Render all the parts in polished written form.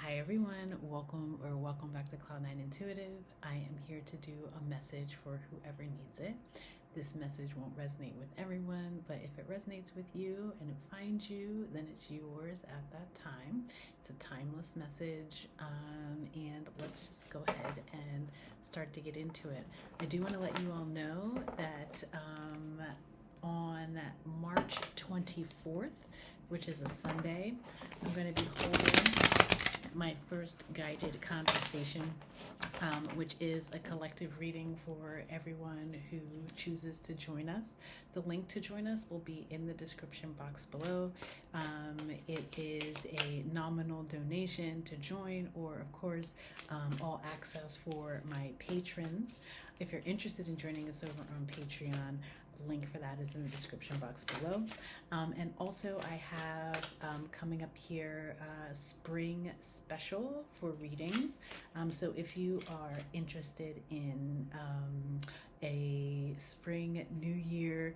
Hi everyone, welcome back to Cloud9 Intuitive. I am here to do a message for whoever needs it. This message won't resonate with everyone, but if it resonates with you and it finds you, then it's yours at that time. It's a timeless message, and let's just go ahead and start to get into it. I do want to let you all know that on March 24th, which is a Sunday, I'm going to be holding my first guided conversation, which is a collective reading for everyone who chooses to join us. The link to join us will be in the description box below. It is a nominal donation to join, or of course, all access for my patrons. If you're interested in joining us over on Patreon, link for that is in the description box below. And also I have coming up here a spring special for readings. So if you are interested in a spring new year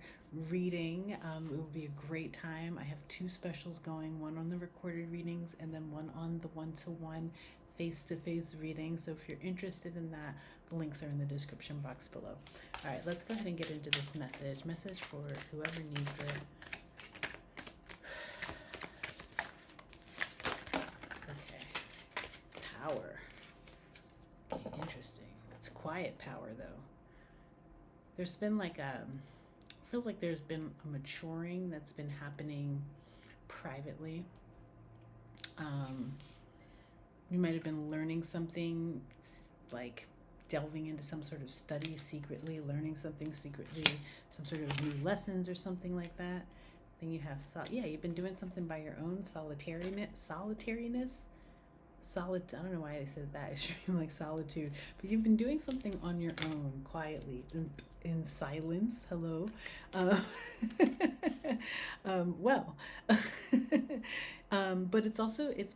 reading, it will be a great time. I have two specials going, one on the recorded readings and then one on the one-to-one face-to-face reading. So if you're interested in that, the links are in the description box below. All right, let's go ahead and get into this message for whoever needs it. Okay, power. Okay, interesting. It's quiet power though. There's been feels like there's been a maturing that's been happening privately. You might have been learning something, like delving into some sort of study secretly, learning something secretly, some sort of new lessons or something like that. Then you have, you've been doing something by your own, solitariness. I don't know why I said that. It should be like solitude, but you've been doing something on your own, quietly, in silence. Hello. But it's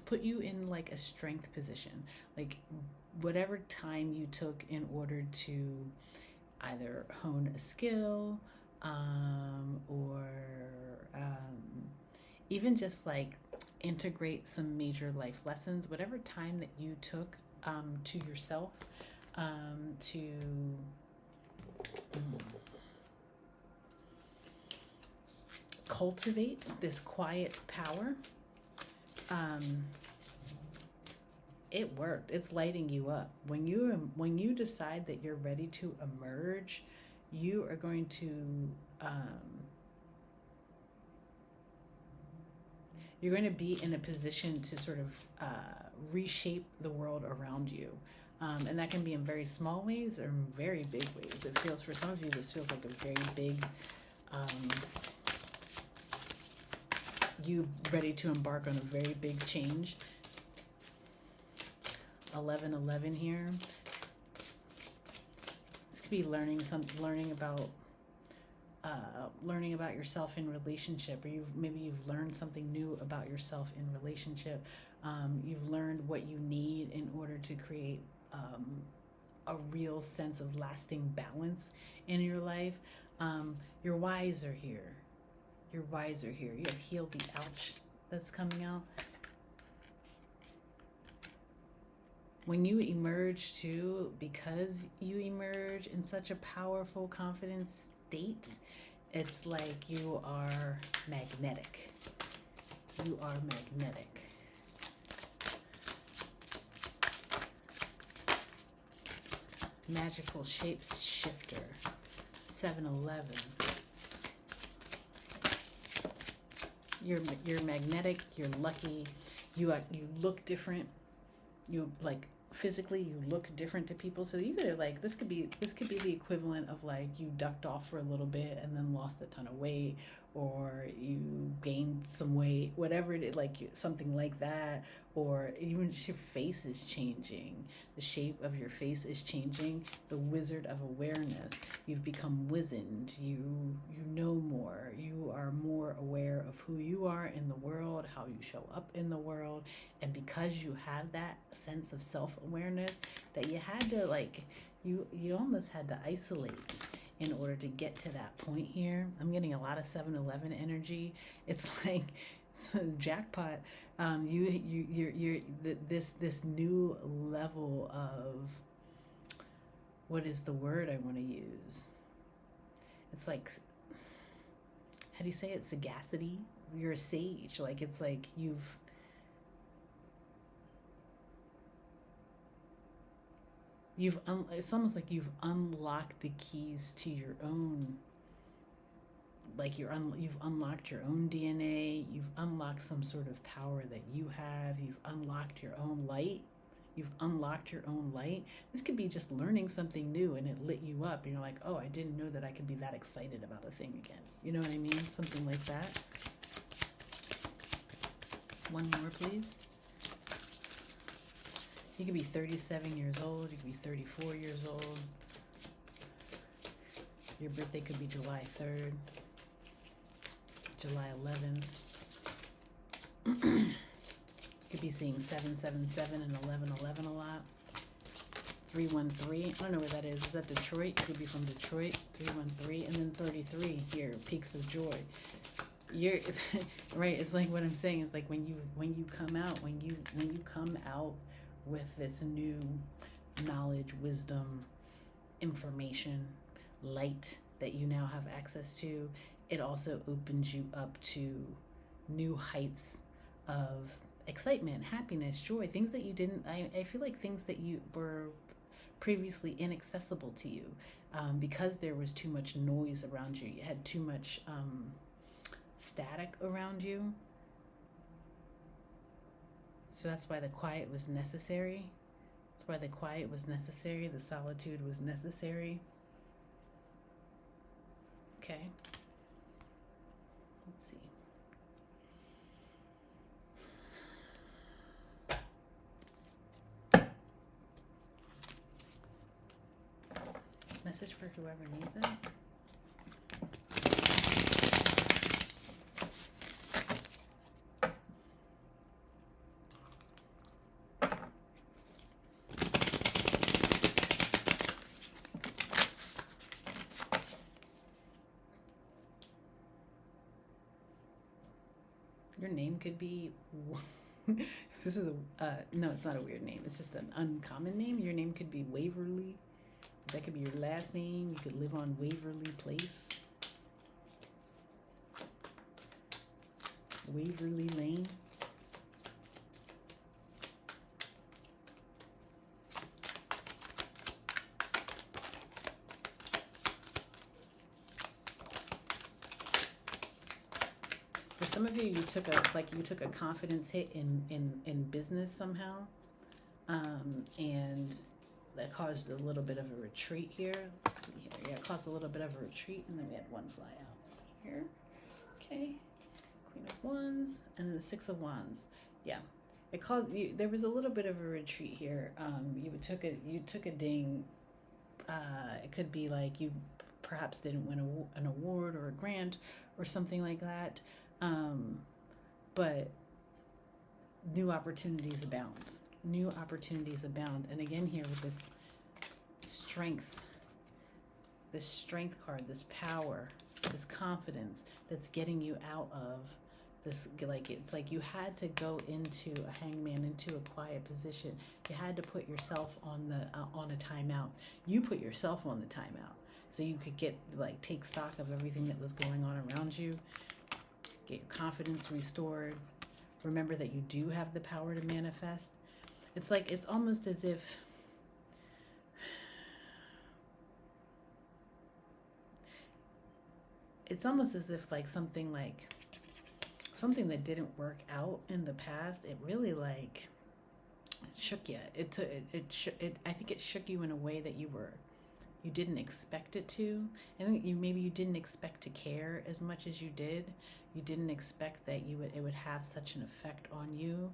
put you in like a strength position, like whatever time you took in order to either hone a skill, or even just like integrate some major life lessons, whatever time that you took to yourself, to cultivate this quiet power. It worked. It's lighting you up. When you decide that you're ready to emerge, you are going to you're going to be in a position to sort of reshape the world around you. And that can be in very small ways or in very big ways. It feels, for some of you, this feels like a very big, you ready to embark on a very big change. 1111 here. This could be learning about yourself in relationship, or you've learned something new about yourself in relationship. You've learned what you need in order to create a real sense of lasting balance in your life. Your whys are here. You have healed the ouch that's coming out. When you emerge too, because you emerge in such a powerful, confident state, it's like you are magnetic. You are magnetic. Magical shapes shifter. 711. You're magnetic. You're lucky. You look different. You like physically you look different to people, so you could like this could be the equivalent of like you ducked off for a little bit and then lost a ton of weight, or you gained some weight, whatever it is, like something like that. Or even just your face is changing, the shape of your face is changing. The wizard of awareness, you've become wizened. You know more. You are more aware of who you are in the world, how you show up in the world. And because you have that sense of self-awareness, that you had to like you almost had to isolate in order to get to that point here. I'm getting a lot of 7-Eleven energy. It's like jackpot. This new level of, what is the word I want to use? It's like, how do you say it? Sagacity. You're a sage. Like, it's like it's almost like you've unlocked the keys to your own, like you've unlocked your own DNA, you've unlocked some sort of power that you have, you've unlocked your own light. You've unlocked your own light. This could be just learning something new and it lit you up and you're like, oh, I didn't know that I could be that excited about a thing again. You know what I mean? Something like that. One more, please. You could be 37 years old. You could be 34 years old. Your birthday could be July 3rd, July 11th. You could be seeing 777 and 1111 a lot. 313. I don't know where that is. Is that Detroit? It could be from Detroit. 313. And then 33 here. Peaks of joy. You're right. It's like what I'm saying is like when you come out, when you come out with this new knowledge, wisdom, information, light that you now have access to, it also opens you up to new heights of excitement, happiness, joy, things that you didn't, I feel like things that you were previously inaccessible to you, because there was too much noise around you. You had too much static around you. So that's why the quiet was necessary. That's why the quiet was necessary. The solitude was necessary. Okay. Let's see. Message for whoever needs it. Your name could be, this is no, it's not a weird name. It's just an uncommon name. Your name could be Waverly. That could be your last name. You could live on Waverly Place. Waverly Lane. For some of you, you took a confidence hit in business somehow, and that caused a little bit of a retreat here. Let's see here. Yeah, it caused a little bit of a retreat, and then we had one fly out here. Okay, Queen of Wands, and then the Six of Wands. Yeah, it caused you. There was a little bit of a retreat here. You took a ding. It could be like you perhaps didn't win an award or a grant or something like that. But new opportunities abound. New opportunities abound. And again here with this strength card, this power, this confidence that's getting you out of this, like it's like you had to go into a hangman, into a quiet position. You had to put yourself on a timeout. You put yourself on the timeout so you could take stock of everything that was going on around you. Get your confidence restored. Remember that you do have the power to manifest. It's like, it's almost as if like something that didn't work out in the past, it really like shook you. I think it shook you in a way that you didn't expect it to. I think maybe you didn't expect to care as much as you did. You didn't expect that it would have such an effect on you.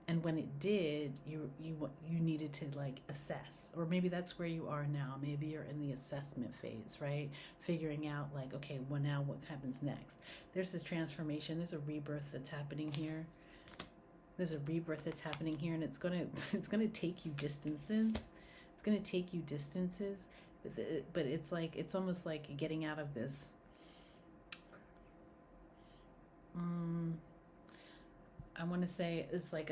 And when it did, you needed to like assess, or maybe that's where you are now. Maybe you're in the assessment phase, right? Figuring out like, okay, well now what happens next? There's this transformation. There's a rebirth that's happening here. And it's gonna take you distances. It's gonna take you distances, but it's almost like getting out of this. I want to say it's like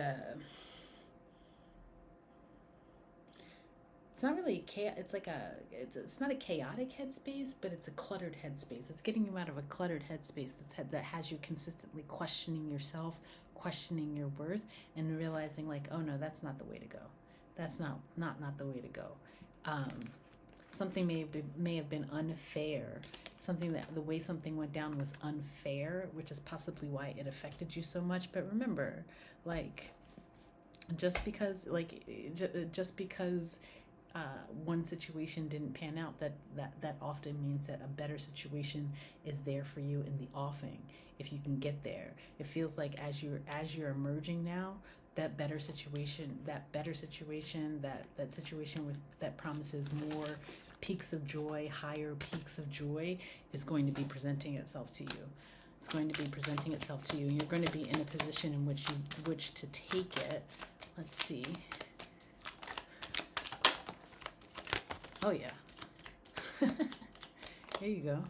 it's not really it's like it's not a chaotic headspace, but it's a cluttered headspace. It's getting you out of a cluttered headspace that has you consistently questioning yourself, questioning your worth, and realizing like, oh no, that's not the way to go. That's not the way to go. um, Something may have been unfair. Something that the way something went down was unfair, which is possibly why it affected you so much. But remember, like, just because one situation didn't pan out, that often means that a better situation is there for you in the offing. If you can get there, it feels like as you're emerging now, that situation with that promises more peaks of joy, higher peaks of joy, is going to be presenting itself to you. It's going to be presenting itself to you, and you're going to be in a position in which to take it. Let's see. Oh yeah. Here you go.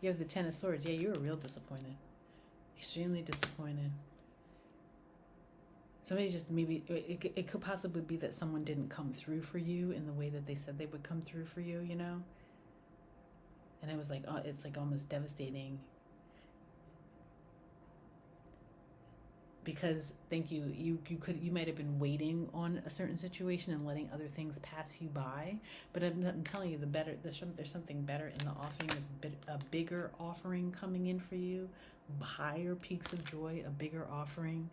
You have the Ten of Swords. Yeah, you were real disappointed. Extremely disappointed. Somebody just maybe, it could possibly be that someone didn't come through for you in the way that they said they would come through for you, you know? And it was like, oh, it's like almost devastating. Because you might have been waiting on a certain situation and letting other things pass you by. But I'm telling you, there's something better in the offering. There's a bigger offering coming in for you, higher peaks of joy, a bigger offering.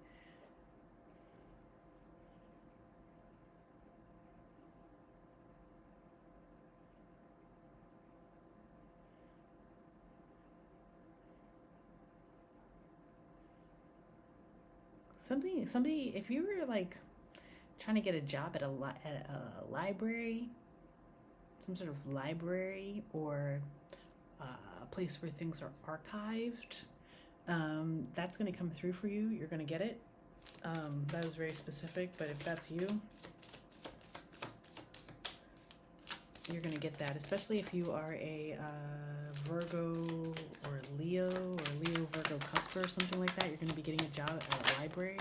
Somebody, if you were like trying to get a job at a library, some sort of library, or a place where things are archived, that's going to come through for you. You're going to get it. That was very specific, but if that's you, you're going to get that, especially if you are a Virgo or Leo Virgo cusper or something like that. You're going to be getting a job at a library.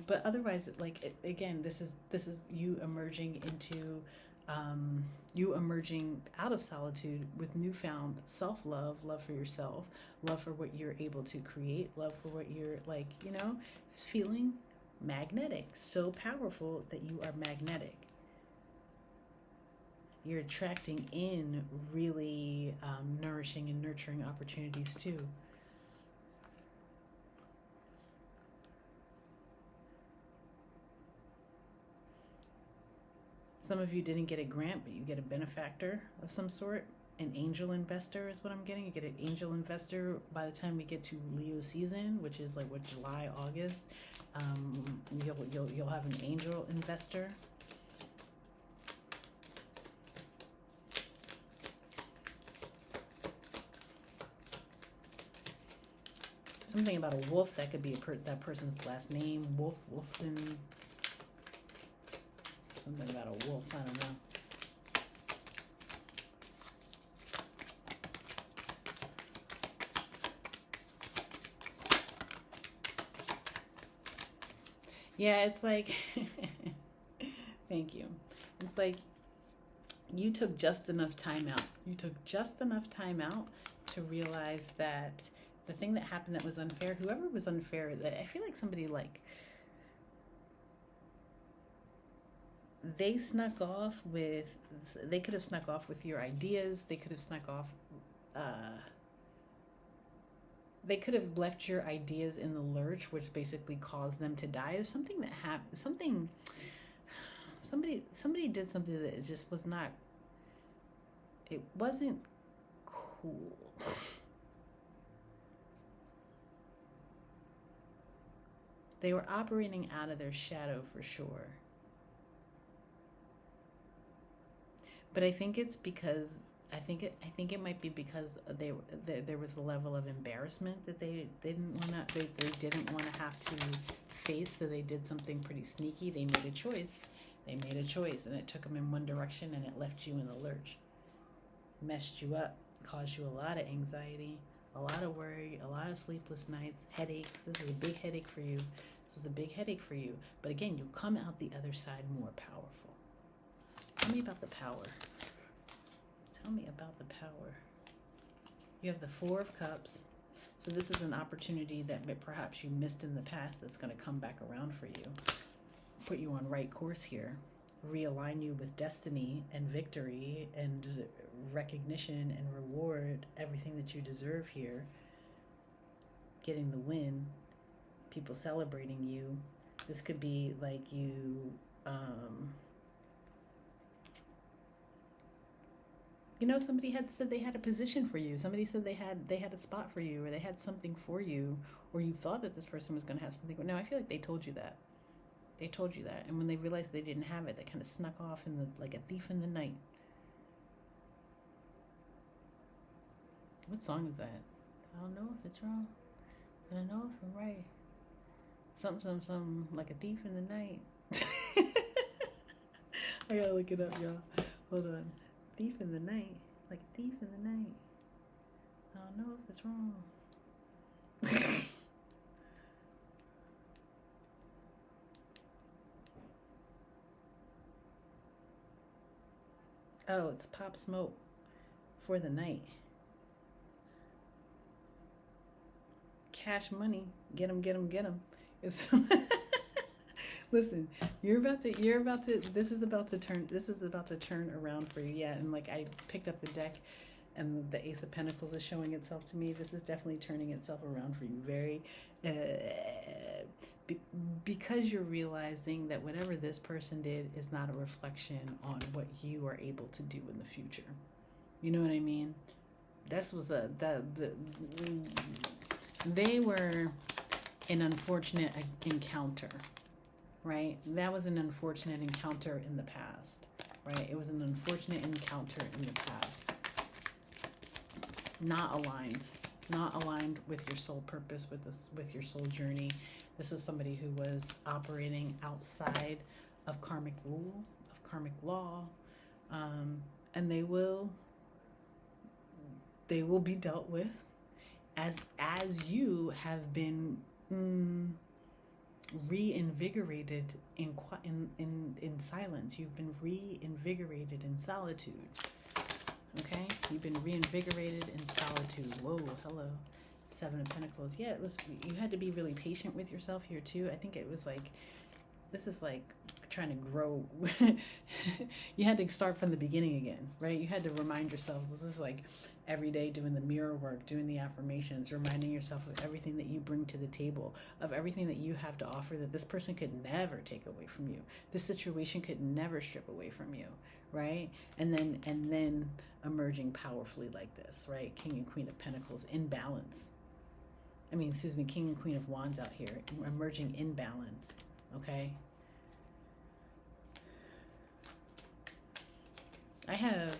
But otherwise, like, again, this is you emerging into you emerging out of solitude with newfound self-love, love for yourself, love for what you're able to create, love for what you're, like, you know, feeling magnetic, so powerful that you are magnetic. You're attracting in really nourishing and nurturing opportunities too. Some of you didn't get a grant, but you get a benefactor of some sort. An angel investor is what I'm getting. You get an angel investor by the time we get to Leo season, which is like July, August. You'll have an angel investor. Something about a wolf, that could be that person's last name. Wolfson. Something about a wolf, I don't know. Yeah, it's like, thank you. It's like you took just enough time out. You took just enough time out to realize that the thing that happened that was unfair, whoever was unfair, I feel like somebody, like, they could have snuck off with your ideas. They could have snuck off, they could have left your ideas in the lurch, which basically caused them to die. There's something that happened, somebody did something that just was not, it wasn't cool. They were operating out of their shadow for sure. But I think it's because I think it might be because there was a level of embarrassment that they didn't want to have to face, so they did something pretty sneaky. They made a choice, and it took them in one direction, and it left you in the lurch, messed you up, caused you a lot of anxiety, a lot of worry, a lot of sleepless nights, headaches. This is a big headache for you. This was a big headache for you. But again, you'll come out the other side more powerful. Tell me about the power. Tell me about the power. You have the Four of Cups. So this is an opportunity that perhaps you missed in the past that's going to come back around for you. Put you on right course here. Realign you with destiny and victory and recognition and reward, everything that you deserve here. Getting the win, people celebrating you. This could be like you, somebody had said they had a position for you. Somebody said they had a spot for you, or they had something for you, or you thought that this person was going to have something. But no, I feel like they told you that. They told you that. And when they realized they didn't have it, they kind of snuck off like a thief in the night. What song is that? I don't know if it's wrong, but I know if I'm right. Something, like a thief in the night. I gotta look it up, y'all. Hold on. Thief in the night. Like a thief in the night. I don't know if it's wrong. Oh, it's Pop Smoke for the Night. Cash Money. Get 'em, get 'em, get 'em. Listen, this is about to turn around for you. Yeah, and like I picked up the deck and the Ace of Pentacles is showing itself to me. This is definitely turning itself around for you. Very, because you're realizing that whatever this person did is not a reflection on what you are able to do in the future. You know what I mean? This was they were an unfortunate encounter, right? That was an unfortunate encounter in the past, right? It was an unfortunate encounter in the past. Not aligned with your soul purpose, with your soul journey. This was somebody who was operating outside of karmic rule, of karmic law, and they will be dealt with as you have been reinvigorated in silence. You've been reinvigorated in solitude. Okay, you've been reinvigorated in solitude. Whoa, hello. Seven of Pentacles. Yeah, it was. You had to be really patient with yourself here too. I think it was like, this is like trying to grow. You had to start from the beginning again, right? You had to remind yourself. This is like every day doing the mirror work, doing the affirmations, reminding yourself of everything that you bring to the table, of everything that you have to offer that this person could never take away from you. This situation could never strip away from you, right? And then emerging powerfully like this, right? King and Queen of Pentacles in balance. King and Queen of Wands out here, emerging in balance, okay? I have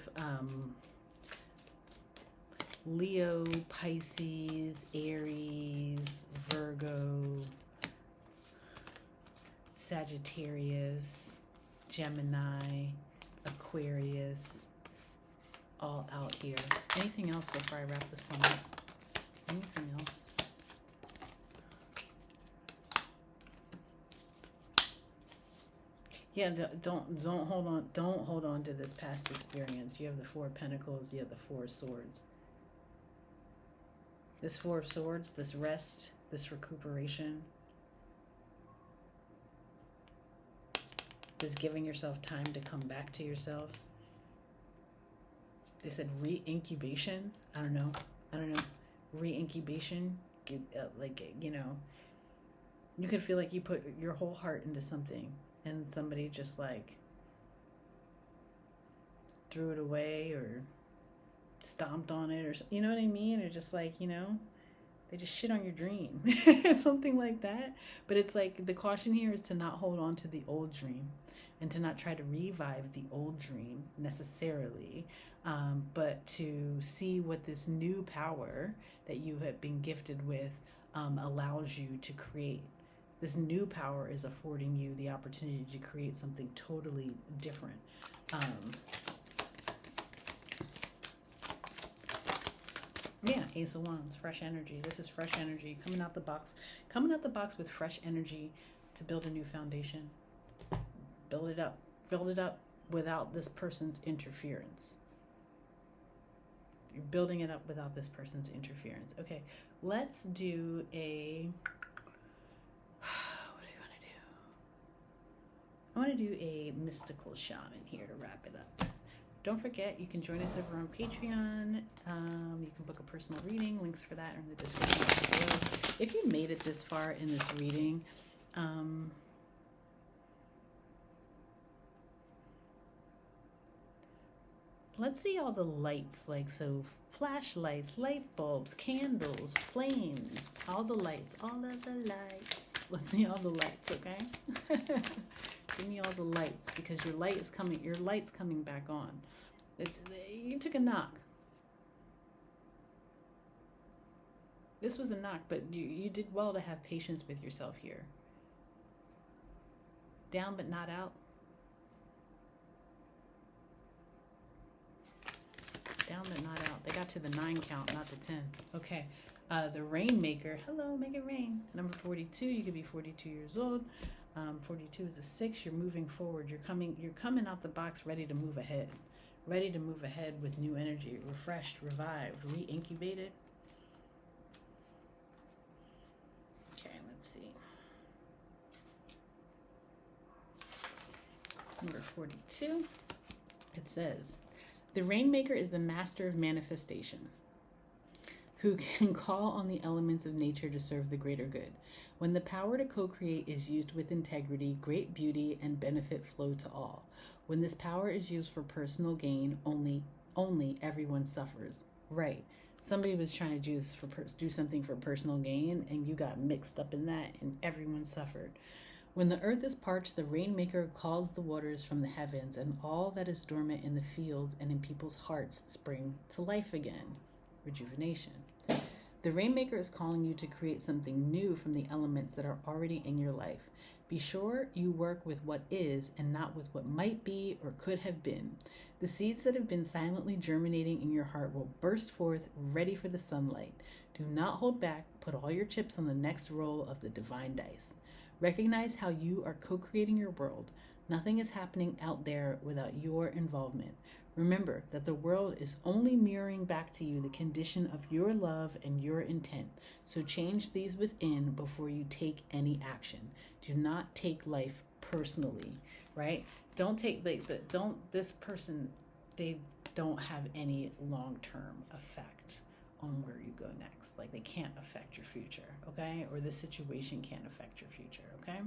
Leo, Pisces, Aries, Virgo, Sagittarius, Gemini, Aquarius, all out here. Anything else before I wrap this one up? Anything else? Yeah, don't hold on to this past experience. You have the Four of Pentacles, you have the Four of Swords. This Four of Swords, this rest, this recuperation, this giving yourself time to come back to yourself. They said re-incubation. I don't know. Re-incubation, you could feel like you put your whole heart into something and somebody just like threw it away or stomped on it, or you know what I mean, or just like, they just shit on your dream. Something like that. But it's like the caution here is to not hold on to the old dream and to not try to revive the old dream necessarily, but to see what this new power that you have been gifted with allows you to create. This new power is affording you the opportunity to create something totally different. Yeah, Ace of Wands, fresh energy. This is fresh energy coming out the box. Coming out the box with fresh energy to build a new foundation. Build it up without this person's interference. You're building it up without this person's interference. Okay, let's do a... What do you want to do? I want to do a mystical shaman here to wrap it up. Don't forget, you can join us over on Patreon. You can book a personal reading. Links for that are in the description box below. If you made it this far in this reading, let's see all the lights, like, so flashlights, light bulbs, candles, flames, all the lights, all of the lights. Let's see all the lights, okay? Give me all the lights, because your light's coming back on. You took a knock. This was a knock, but you did well to have patience with yourself here. Down but not out. Down but not out. They got to the 9 count, not the 10. Okay. The Rainmaker. Hello, make it rain. Number 42. You could be 42 years old. 42 is a 6. You're moving forward. You're coming out the box ready to move ahead. Ready to move ahead with new energy. Refreshed, revived, re-incubated. Okay, let's see. Number 42. It says, the Rainmaker is the master of manifestation, who can call on the elements of nature to serve the greater good. When the power to co-create is used with integrity, great beauty and benefit flow to all. When this power is used for personal gain, only everyone suffers. Right. Somebody was trying to do something for personal gain, and you got mixed up in that, and everyone suffered. When the earth is parched, the Rainmaker calls the waters from the heavens, and all that is dormant in the fields and in people's hearts spring to life again. Rejuvenation. The Rainmaker is calling you to create something new from the elements that are already in your life. Be sure you work with what is and not with what might be or could have been. The seeds that have been silently germinating in your heart will burst forth, ready for the sunlight. Do not hold back. Put all your chips on the next roll of the divine dice. Recognize how you are co-creating your world. Nothing is happening out there without your involvement. Remember that the world is only mirroring back to you the condition of your love and your intent. So change these within before you take any action. Do not take life personally, right? Don't take this person, they don't have any long-term effect on where you go next. Like, they can't affect your future, okay? Or this situation can't affect your future, okay?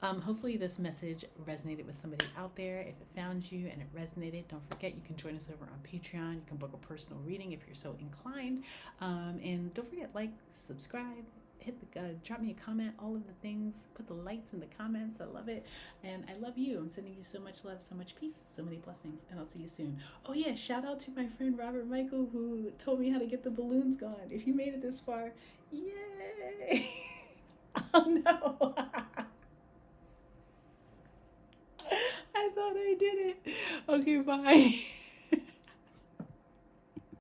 Hopefully this message resonated with somebody out there. If it found you and it resonated, don't forget you can join us over on Patreon. You can book a personal reading if you're so inclined. And don't forget, like, subscribe, hit the drop me a comment, all of the things. Put the lights in the comments. I love it. And I love you. I'm sending you so much love, so much peace, so many blessings, and I'll see you soon. Oh yeah, shout out to my friend Robert Michael, who told me how to get the balloons going. If you made it this far, yay. Oh no. I thought I did it. Okay, bye.